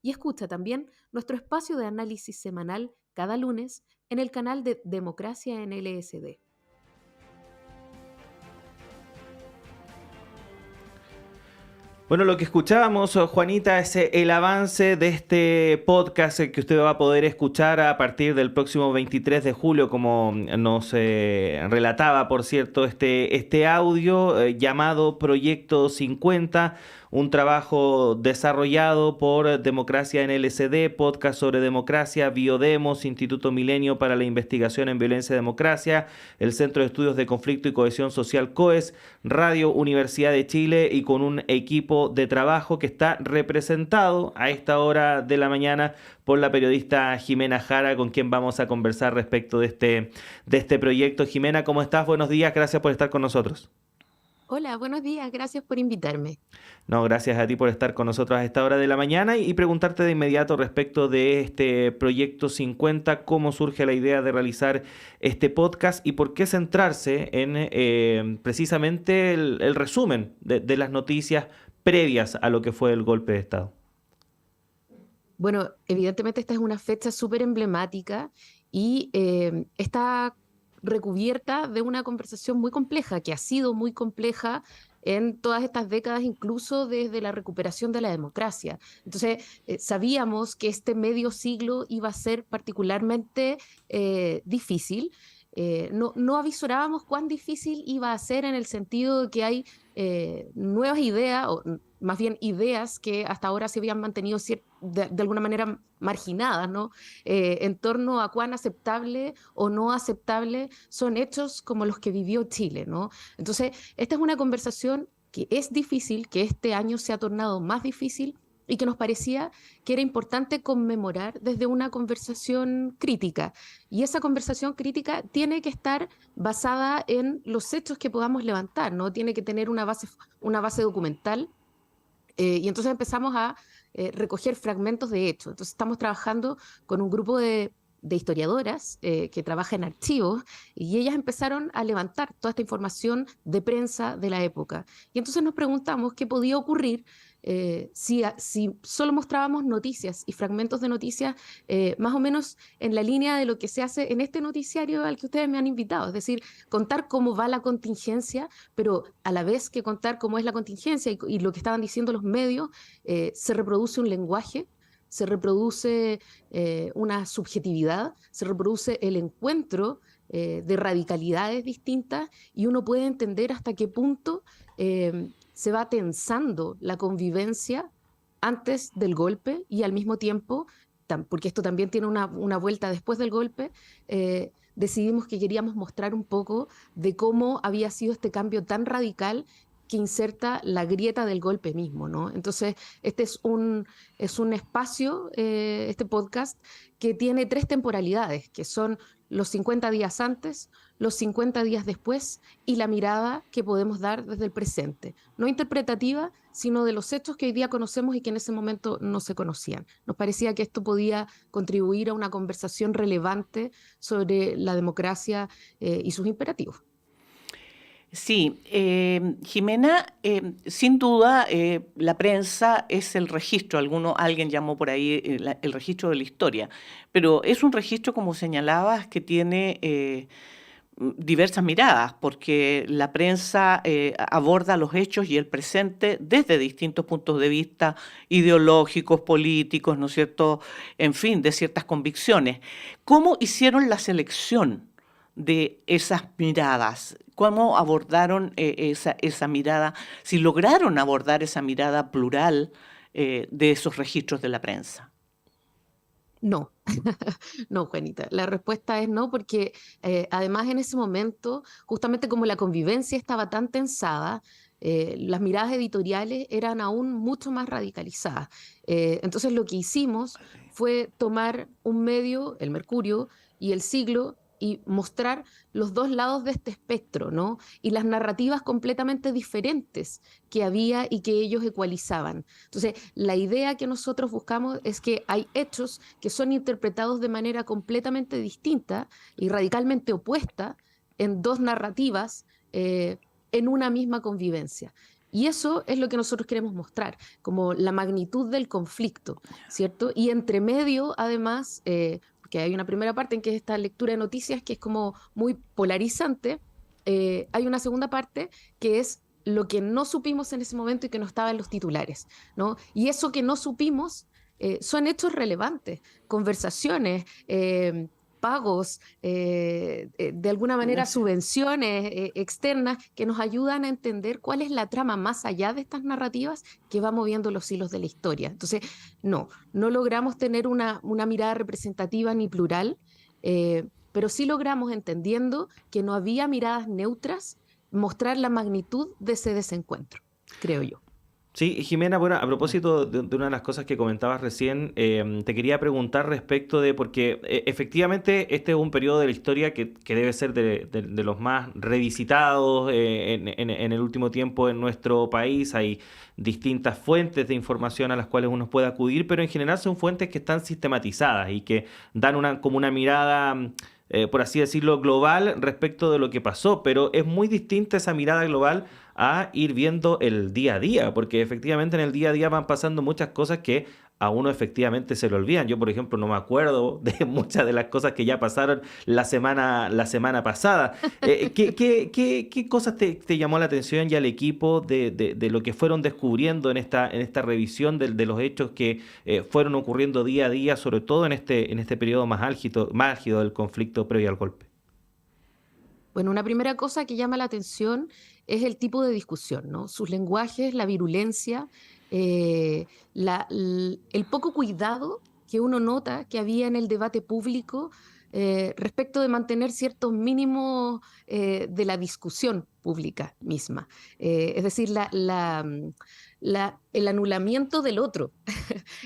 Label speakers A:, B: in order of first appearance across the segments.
A: y escucha también nuestro espacio de análisis semanal cada lunes en el canal de Democracia en LSD.
B: Bueno, lo que escuchábamos, Juanita, es el avance de este podcast que usted va a poder escuchar a partir del próximo 23 de julio, como nos relataba, por cierto, este audio llamado Proyecto 50, un trabajo desarrollado por Democracia en LSD, podcast sobre democracia, Biodemos, Instituto Milenio para la Investigación en Violencia y Democracia, el Centro de Estudios de Conflicto y Cohesión Social COES, Radio Universidad de Chile, y con un equipo de trabajo que está representado a esta hora de la mañana por la periodista Jimena Jara, con quien vamos a conversar respecto de este proyecto. Jimena, ¿cómo estás? Buenos días, gracias por estar con nosotros.
A: Hola, buenos días, gracias por invitarme.
B: No, gracias a ti por estar con nosotros a esta hora de la mañana y preguntarte de inmediato respecto de este proyecto 50, cómo surge la idea de realizar este podcast y por qué centrarse en precisamente el resumen de las noticias previas a lo que fue el golpe de Estado.
A: Bueno, evidentemente esta es una fecha súper emblemática y está recubierta de una conversación muy compleja, que ha sido muy compleja en todas estas décadas, incluso desde la recuperación de la democracia. Entonces, sabíamos que este medio siglo iba a ser particularmente difícil. No avisorábamos cuán difícil iba a ser en el sentido de que hay nuevas ideas, o más bien ideas que hasta ahora se habían mantenido de alguna manera marginadas, ¿no? En torno a cuán aceptable o no aceptable son hechos como los que vivió Chile, ¿no? Entonces, esta es una conversación que es difícil, que este año se ha tornado más difícil y que nos parecía que era importante conmemorar desde una conversación crítica. Y esa conversación crítica tiene que estar basada en los hechos que podamos levantar, ¿no? Tiene que tener una base documental. Y entonces empezamos a recoger fragmentos de hechos. Entonces estamos trabajando con un grupo de historiadoras que trabaja en archivos y ellas empezaron a levantar toda esta información de prensa de la época. Y entonces nos preguntamos qué podía ocurrir si solo mostrábamos noticias y fragmentos de noticias más o menos en la línea de lo que se hace en este noticiario al que ustedes me han invitado, es decir, contar cómo va la contingencia, pero a la vez que contar cómo es la contingencia y lo que estaban diciendo los medios, se reproduce un lenguaje, se reproduce una subjetividad, se reproduce el encuentro de radicalidades distintas y uno puede entender hasta qué punto se va tensando la convivencia antes del golpe y al mismo tiempo, porque esto también tiene una vuelta después del golpe, decidimos que queríamos mostrar un poco de cómo había sido este cambio tan radical que inserta la grieta del golpe mismo, ¿no? Entonces, este es un espacio, este podcast, que tiene tres temporalidades, que son los 50 días antes, los 50 días después y la mirada que podemos dar desde el presente. No interpretativa, sino de los hechos que hoy día conocemos y que en ese momento no se conocían. Nos parecía que esto podía contribuir a una conversación relevante sobre la democracia y sus imperativos.
C: Sí, Jimena, sin duda la prensa es el registro, alguien llamó por ahí el registro de la historia, pero es un registro, como señalabas, que tiene diversas miradas, porque la prensa aborda los hechos y el presente desde distintos puntos de vista ideológicos, políticos, ¿no es cierto?, en fin, de ciertas convicciones. ¿Cómo hicieron la selección de esas miradas? ¿Cómo abordaron esa mirada? Si lograron abordar esa mirada plural de esos registros de la prensa.
A: No, no, Juanita. La respuesta es no, porque además en ese momento, justamente como la convivencia estaba tan tensada, las miradas editoriales eran aún mucho más radicalizadas. Entonces lo que hicimos fue tomar un medio, el Mercurio y el Siglo, y mostrar los dos lados de este espectro, ¿no? Y las narrativas completamente diferentes que había y que ellos ecualizaban. Entonces, la idea que nosotros buscamos es que hay hechos que son interpretados de manera completamente distinta y radicalmente opuesta en dos narrativas en una misma convivencia. Y eso es lo que nosotros queremos mostrar, como la magnitud del conflicto, ¿cierto? Y entre medio, además, porque hay una primera parte en que es esta lectura de noticias que es como muy polarizante, hay una segunda parte que es lo que no supimos en ese momento y que no estaba en los titulares, ¿no? Y eso que no supimos son hechos relevantes, conversaciones, pagos, de alguna manera subvenciones externas que nos ayudan a entender cuál es la trama más allá de estas narrativas que va moviendo los hilos de la historia. Entonces, no logramos tener una mirada representativa ni plural, pero sí logramos, entendiendo que no había miradas neutras, mostrar la magnitud de ese desencuentro, creo yo.
B: Sí, Jimena, bueno, a propósito de una de las cosas que comentabas recién, te quería preguntar respecto de, porque efectivamente este es un periodo de la historia que debe ser de los más revisitados en el último tiempo en nuestro país. Hay distintas fuentes de información a las cuales uno puede acudir, pero en general son fuentes que están sistematizadas y que dan como una mirada, por así decirlo, global respecto de lo que pasó, pero es muy distinta esa mirada global a ir viendo el día a día, porque efectivamente en el día a día van pasando muchas cosas que a uno efectivamente se le olvidan. Yo, por ejemplo, no me acuerdo de muchas de las cosas que ya pasaron la semana pasada. ¿Qué cosas te llamó la atención ya al equipo de lo que fueron descubriendo en esta revisión de los hechos que fueron ocurriendo día a día, sobre todo en este periodo más álgido del conflicto previo al golpe?
A: Bueno, una primera cosa que llama la atención es el tipo de discusión, ¿no? Sus lenguajes, la virulencia, el poco cuidado que uno nota que había en el debate público respecto de mantener ciertos mínimos de la discusión pública misma. Es decir, el anulamiento del otro,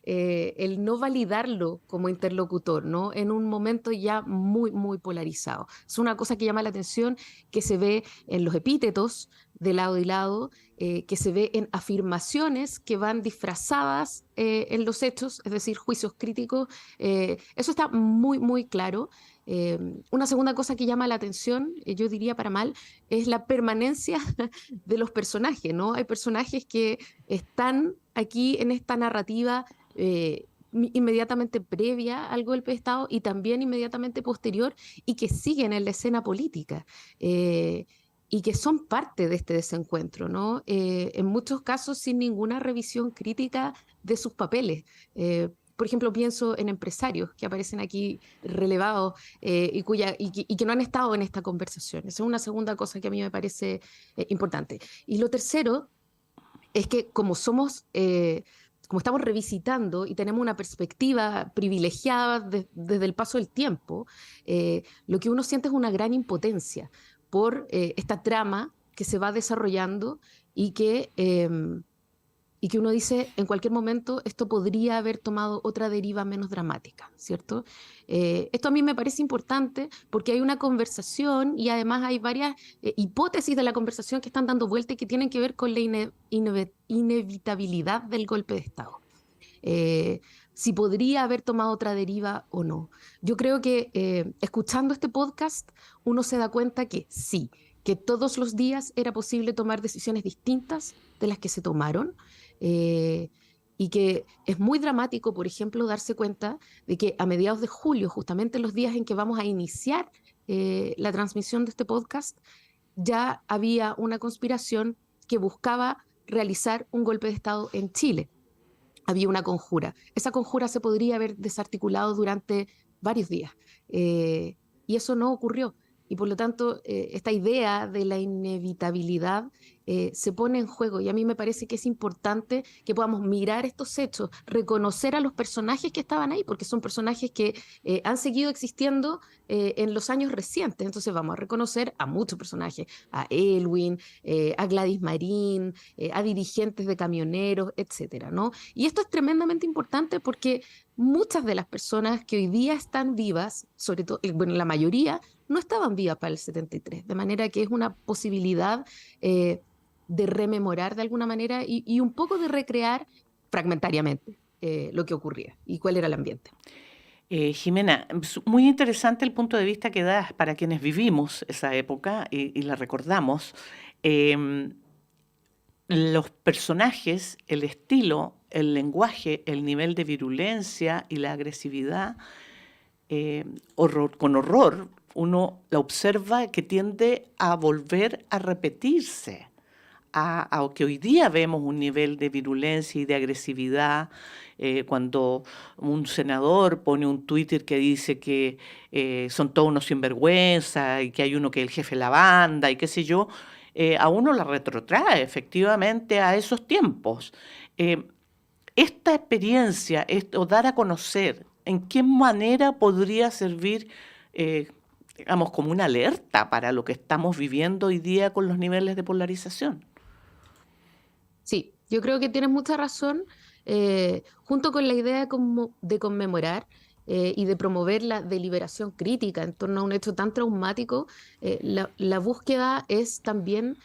A: el no validarlo como interlocutor, ¿no? En un momento ya muy, muy polarizado. Es una cosa que llama la atención, que se ve en los epítetos de lado y lado, que se ve en afirmaciones que van disfrazadas en los hechos, es decir, juicios críticos. Eso está muy, muy claro. Una segunda cosa que llama la atención, yo diría para mal, es la permanencia de los personajes, ¿no? Hay personajes que están aquí en esta narrativa inmediatamente previa al golpe de Estado y también inmediatamente posterior y que siguen en la escena política. Y que son parte de este desencuentro, ¿no? En muchos casos sin ninguna revisión crítica de sus papeles. Por ejemplo, pienso en empresarios que aparecen aquí relevados y que no han estado en esta conversación. Esa es una segunda cosa que a mí me parece importante. Y lo tercero es que como estamos revisitando y tenemos una perspectiva privilegiada desde el paso del tiempo, lo que uno siente es una gran impotencia por esta trama que se va desarrollando y que uno dice, en cualquier momento esto podría haber tomado otra deriva menos dramática, ¿cierto? Esto a mí me parece importante porque hay una conversación y además hay varias hipótesis de la conversación que están dando vuelta y que tienen que ver con la inevitabilidad del golpe de Estado. Si podría haber tomado otra deriva o no. Yo creo que escuchando este podcast uno se da cuenta que sí, que todos los días era posible tomar decisiones distintas de las que se tomaron, y que es muy dramático, por ejemplo, darse cuenta de que a mediados de julio, justamente los días en que vamos a iniciar la transmisión de este podcast, ya había una conspiración que buscaba realizar un golpe de Estado en Chile. Había una conjura. Esa conjura se podría haber desarticulado durante varios días, y eso no ocurrió. Y por lo tanto, esta idea de la inevitabilidad se pone en juego. Y a mí me parece que es importante que podamos mirar estos hechos, reconocer a los personajes que estaban ahí, porque son personajes que han seguido existiendo en los años recientes. Entonces vamos a reconocer a muchos personajes, a Elwin, a Gladys Marín, a dirigentes de camioneros, etcétera, ¿no? Y esto es tremendamente importante porque muchas de las personas que hoy día están vivas, sobre todo, bueno, la mayoría, no estaban vivas para el 73, de manera que es una posibilidad de rememorar de alguna manera y un poco de recrear fragmentariamente lo que ocurría y cuál era el ambiente.
C: Jimena, muy interesante el punto de vista que das para quienes vivimos esa época y la recordamos. los personajes, el estilo, el lenguaje, el nivel de virulencia y la agresividad, con horror, uno la observa que tiende a volver a repetirse, a que hoy día vemos un nivel de virulencia y de agresividad, cuando un senador pone un Twitter que dice que son todos unos sinvergüenza y que hay uno que es el jefe de la banda y qué sé yo, a uno la retrotrae efectivamente a esos tiempos. Eh, esta experiencia, esto, dar a conocer, ¿en qué manera podría servir, digamos, como una alerta para lo que estamos viviendo hoy día con los niveles de polarización?
A: Sí, yo creo que tienes mucha razón, junto con la idea de conmemorar y de promover la deliberación crítica en torno a un hecho tan traumático. La búsqueda es también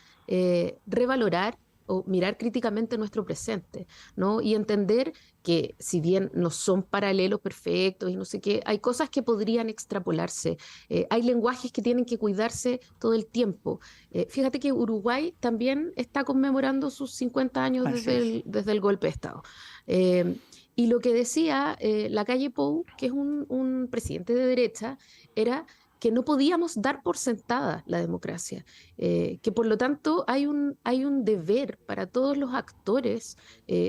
A: revalorar o mirar críticamente nuestro presente, ¿no? Y entender que si bien no son paralelos perfectos y no sé qué, hay cosas que podrían extrapolarse, hay lenguajes que tienen que cuidarse todo el tiempo. Fíjate que Uruguay también está conmemorando sus 50 años
C: Así es.
A: desde el golpe de Estado. Eh, y lo que decía Lacalle Pou, que es un presidente de derecha, era que no podíamos dar por sentada la democracia, que por lo tanto hay un deber para todos los actores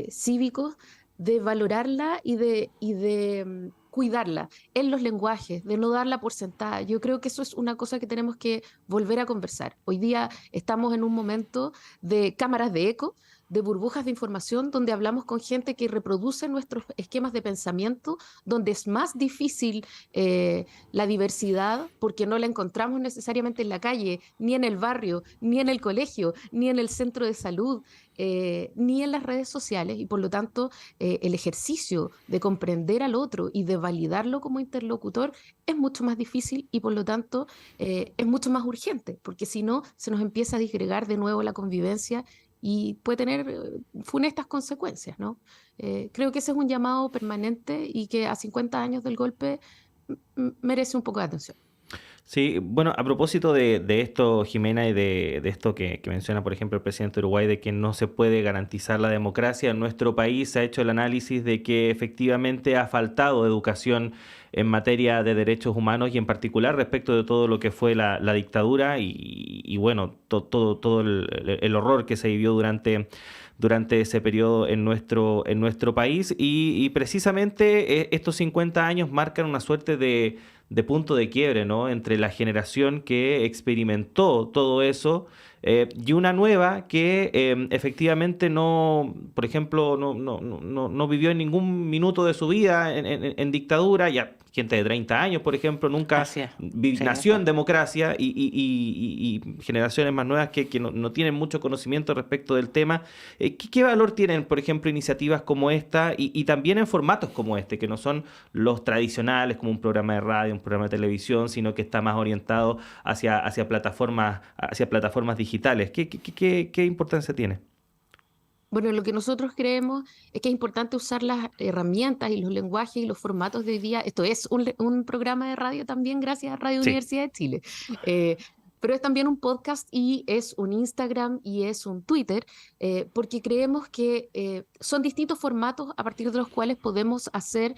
A: cívicos de valorarla y de cuidarla en los lenguajes, de no darla por sentada. Yo creo que eso es una cosa que tenemos que volver a conversar. Hoy día estamos en un momento de cámaras de eco, de burbujas de información, donde hablamos con gente que reproduce nuestros esquemas de pensamiento, donde es más difícil la diversidad porque no la encontramos necesariamente en la calle, ni en el barrio, ni en el colegio, ni en el centro de salud, ni en las redes sociales, y por lo tanto el ejercicio de comprender al otro y de validarlo como interlocutor es mucho más difícil y por lo tanto es mucho más urgente, porque si no se nos empieza a disgregar de nuevo la convivencia y puede tener funestas consecuencias, ¿no? Creo que ese es un llamado permanente y que a 50 años del golpe merece un poco de atención.
B: Sí, bueno, a propósito de esto, Jimena, y de esto que menciona, por ejemplo, el presidente de Uruguay, de que no se puede garantizar la democracia, en nuestro país se ha hecho el análisis de que efectivamente ha faltado educación en materia de derechos humanos y en particular respecto de todo lo que fue la dictadura y bueno, todo el horror que se vivió durante ese periodo en nuestro país y precisamente estos 50 años marcan una suerte de punto de quiebre, ¿no? Entre la generación que experimentó todo eso y una nueva que efectivamente no, por ejemplo, no vivió en ningún minuto de su vida en dictadura, ya gente de 30 años, por ejemplo, nunca
C: Así es. Sí,
B: nació en democracia y generaciones más nuevas que no tienen mucho conocimiento respecto del tema. ¿Qué valor tienen, por ejemplo, iniciativas como esta y también en formatos como este, que no son los tradicionales como un programa de radio, un programa de televisión, sino que está más orientado hacia plataformas digitales? ¿Qué importancia tiene?
A: Bueno, lo que nosotros creemos es que es importante usar las herramientas y los lenguajes y los formatos de hoy día. Esto es un programa de radio también, gracias a Radio
B: Sí.
A: Universidad de Chile. Eh, pero es también un podcast y es un Instagram y es un Twitter, porque creemos que son distintos formatos a partir de los cuales podemos hacer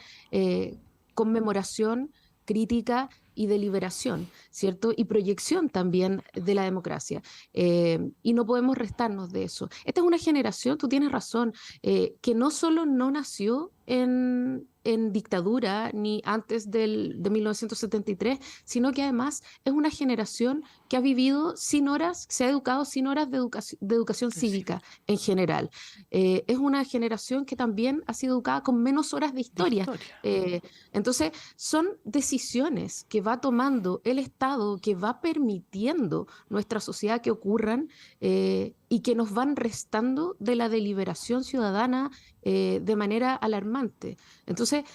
A: conmemoración, crítica y deliberación, ¿cierto? Y proyección también de la democracia. Y no podemos restarnos de eso. Esta es una generación, tú tienes razón, que no solo no nació en dictadura ni antes de 1973, sino que además es una generación que ha vivido sin horas, se ha educado sin horas de educación
C: sí.
A: cívica en general. Es una generación que también ha sido educada con menos horas de
C: De
A: historia.
C: historia.
A: Entonces, son decisiones que va tomando el Estado, que va permitiendo nuestra sociedad que ocurran y que nos van restando de la deliberación ciudadana de manera alarmante. Entonces,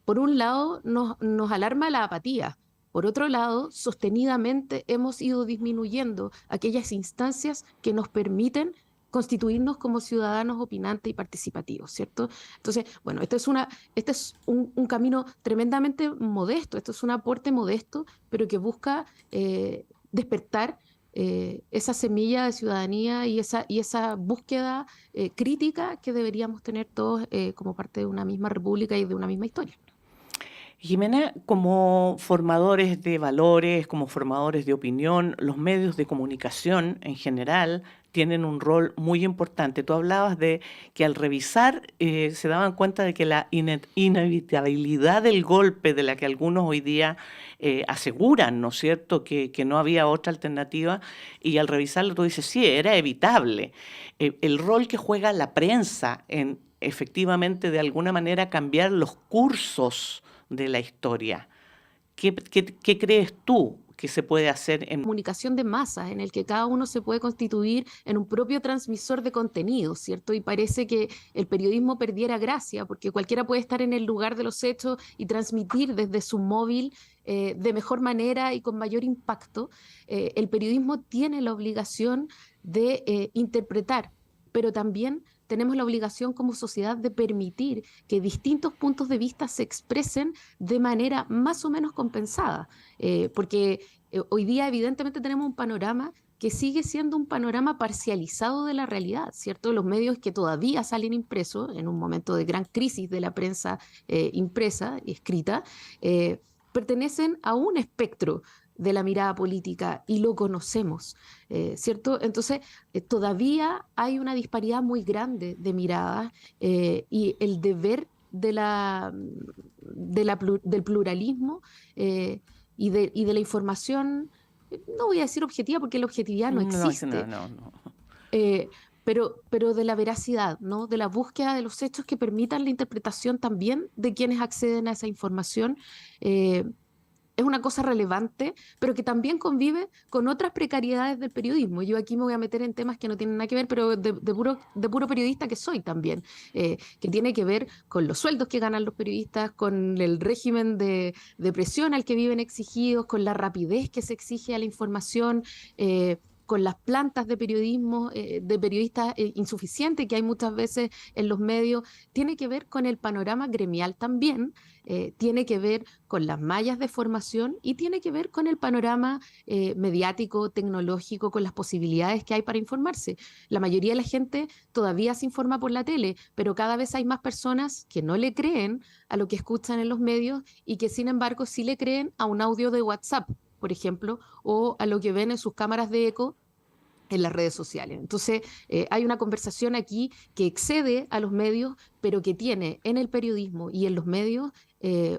A: por un lado, nos alarma la apatía. Por otro lado, sostenidamente hemos ido disminuyendo aquellas instancias que nos permiten constituirnos como ciudadanos opinantes y participativos, ¿cierto? Entonces, bueno, este es un camino tremendamente modesto, esto es un aporte modesto, pero que busca despertar esa semilla de ciudadanía y esa búsqueda crítica que deberíamos tener todos como parte de una misma república y de una misma historia.
C: Jimena, como formadores de valores, como formadores de opinión, los medios de comunicación en general tienen un rol muy importante. Tú hablabas de que al revisar se daban cuenta de que la inevitabilidad del golpe de la que algunos hoy día aseguran, ¿no es cierto?, que no había otra alternativa, y al revisarlo tú dices, sí, era evitable. El rol que juega la prensa en efectivamente de alguna manera cambiar los cursos de la historia. ¿Qué crees tú que se puede hacer en
A: comunicación de masas, en el que cada uno se puede constituir en un propio transmisor de contenidos, ¿cierto? Y parece que el periodismo perdiera gracia, porque cualquiera puede estar en el lugar de los hechos y transmitir desde su móvil de mejor manera y con mayor impacto. El periodismo tiene la obligación de interpretar, pero también tenemos la obligación como sociedad de permitir que distintos puntos de vista se expresen de manera más o menos compensada, porque hoy día evidentemente tenemos un panorama que sigue siendo un panorama parcializado de la realidad, ¿cierto? Los medios que todavía salen impresos en un momento de gran crisis de la prensa impresa y escrita, pertenecen a un espectro de la mirada política y lo conocemos, ¿cierto? Entonces, todavía hay una disparidad muy grande de miradas y el deber del pluralismo y de la información, no voy a decir objetiva porque la objetividad no existe, pero de la veracidad, ¿no? De la búsqueda de los hechos que permitan la interpretación también de quienes acceden a esa información. Es una cosa relevante, pero que también convive con otras precariedades del periodismo. Yo aquí me voy a meter en temas que no tienen nada que ver, pero de puro periodista que soy también, que tiene que ver con los sueldos que ganan los periodistas, con el régimen de presión al que viven exigidos, con la rapidez que se exige a la información, con las plantas de periodismo, de periodistas insuficientes que hay muchas veces en los medios. Tiene que ver con el panorama gremial también, tiene que ver con las mallas de formación y tiene que ver con el panorama mediático, tecnológico, con las posibilidades que hay para informarse. La mayoría de la gente todavía se informa por la tele, pero cada vez hay más personas que no le creen a lo que escuchan en los medios y que sin embargo sí le creen a un audio de WhatsApp, por ejemplo, o a lo que ven en sus cámaras de eco en las redes sociales. Entonces, hay una conversación aquí que excede a los medios, pero que tiene en el periodismo y en los medios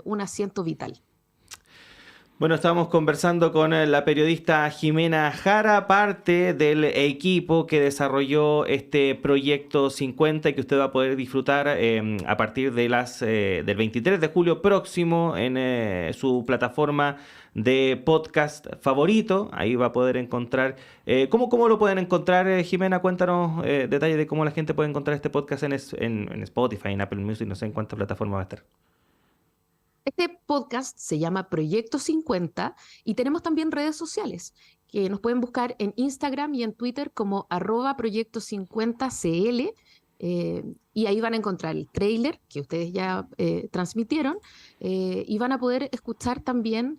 A: un asiento vital.
B: Bueno, estamos conversando con la periodista Jimena Jara, parte del equipo que desarrolló este proyecto 50 y que usted va a poder disfrutar a partir de del 23 de julio próximo en su plataforma de podcast favorito. Ahí va a poder encontrar. ¿Cómo lo pueden encontrar, Jimena? Cuéntanos detalles de cómo la gente puede encontrar este podcast en Spotify, en Apple Music, no sé en cuánta plataforma va a estar.
A: Este podcast se llama Proyecto 50 y tenemos también redes sociales que nos pueden buscar en Instagram y en Twitter como @proyecto50cl. Y ahí van a encontrar el tráiler que ustedes ya transmitieron y van a poder escuchar también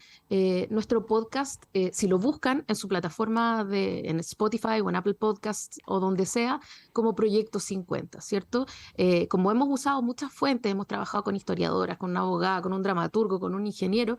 A: nuestro podcast, si lo buscan en su plataforma en Spotify o en Apple Podcasts o donde sea, como Proyecto 50, ¿cierto? Como hemos usado muchas fuentes, hemos trabajado con historiadoras, con una abogada, con un dramaturgo, con un ingeniero,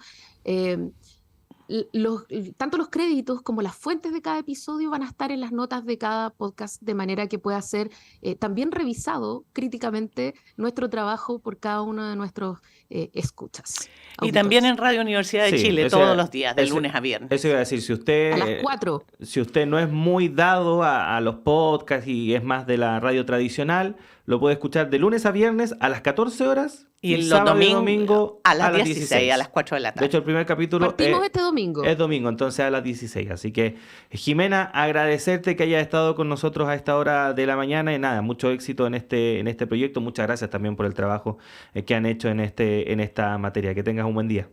A: tanto los créditos como las fuentes de cada episodio van a estar en las notas de cada podcast, de manera que pueda ser también revisado críticamente nuestro trabajo por cada uno de nuestros escuchas.
C: Y también en Radio Universidad de Chile, todos los días, de lunes a viernes.
B: Eso iba a decir, si usted...
A: A las 4.
B: Si usted no es muy dado a los podcasts y es más de la radio tradicional, lo puede escuchar de lunes a viernes a las 14 horas.
C: Y el
B: domingo
C: a las 16, a las 4 de la tarde.
B: De hecho, el primer capítulo
A: partimos este domingo.
B: Es domingo, entonces a las 16. Así que, Jimena, agradecerte que hayas estado con nosotros a esta hora de la mañana. Y nada, mucho éxito en este proyecto. Muchas gracias también por el trabajo que han hecho en esta materia. Que tengas un buen día.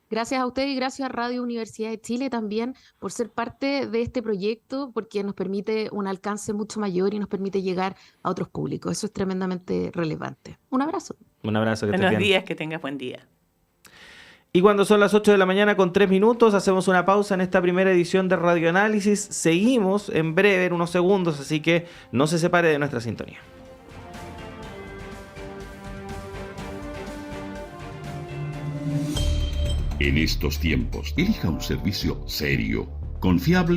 A: Gracias a usted y gracias a Radio Universidad de Chile también por ser parte de este proyecto, porque nos permite un alcance mucho mayor y nos permite llegar a otros públicos. Eso es tremendamente relevante. Un abrazo.
B: Un abrazo.
C: Buenos días, que tengas buen día.
B: Y cuando son las 8 de la mañana con 3 minutos, hacemos una pausa en esta primera edición de Radioanálisis. Seguimos en breve, en unos segundos, así que no se separe de nuestra sintonía.
D: En estos tiempos, elija un servicio serio, confiable